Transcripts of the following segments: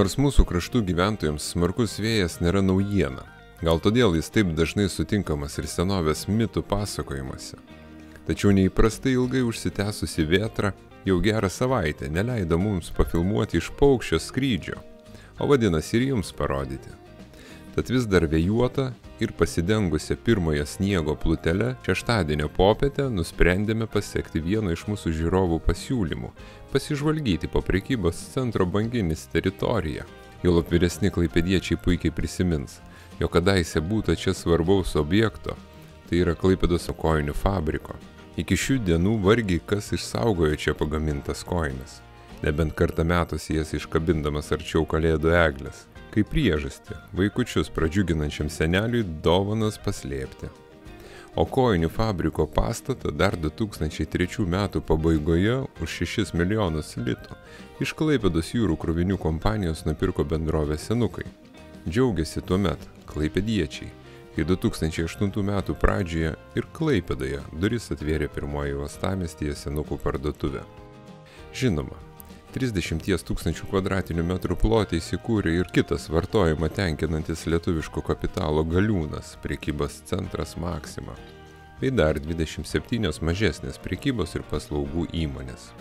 Nors mūsų kraštų gyventojams smarkus vėjas nėra naujiena, gal todėl jis taip dažnai sutinkamas ir senovės mitų pasakojimuose. Tačiau neįprastai ilgai užsitęsusi vėtra jau gerą savaitę neleido mums pafilmuoti iš paukščio skrydžio, o vadinasi ir jums parodyti. Tad vis dar vėjuota ir pasidengusią pirmąją sniego plutelę šeštadienio popietę nusprendėme pasekti vieno iš mūsų žiūrovų pasiūlymų pasižvalgyti po prekybos centro Banginis teritoriją. Juolab vyresni klaipėdiečiai puikiai prisimins, jo kadaise būta čia svarbaus objekto, tai yra Klaipėdos kojinių fabriko. Iki šių dienų vargiai kas išsaugojo čia pagamintas kojines, nebent kartą metuose jas iškabindamas arčiau kalėdų eglės, kaip priežastį vaikučius pradžiuginančiam seneliui dovanas paslėpti. O kojinių fabriko pastatą dar 2003 metų pabaigoje už 6 milijonus litų iš Klaipėdos jūrų krovinių kompanijos nupirko bendrovė Senukai. Džiaugiasi tuomet klaipėdiečiai, kai 2008 metų pradžioje ir Klaipėdoje duris atvėrė pirmoji uostamiestyje Senukų parduotuvė. Žinoma, 30 000 kvadratinių metrų plote įsikūrė ir kitas vartojimą tenkinantis lietuviško kapitalo galiūnas prekybos centras Maxima, bei dar 27 mažesnės prekybos ir paslaugų įmonės.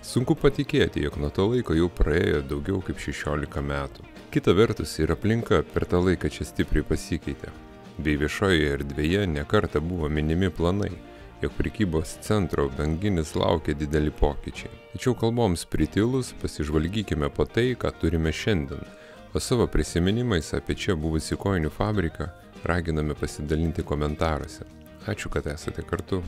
Sunku patikėti, jog nuo to laiko jau praėjo daugiau kaip 16 metų. Kita vertus ir aplinka per tą laiką čia stipriai pasikeitė, bei viešojoje erdvėje nekartą buvo minimi planai, jog prekybos centro Banginis laukia dideli pokyčiai. Tačiau kalboms pritilus pasižvalgykime po tai, ką turime šiandien, o savo prisiminimais apie čia buvusį kojinių fabriką raginame pasidalinti komentaruose. Ačiū, kad esate kartu.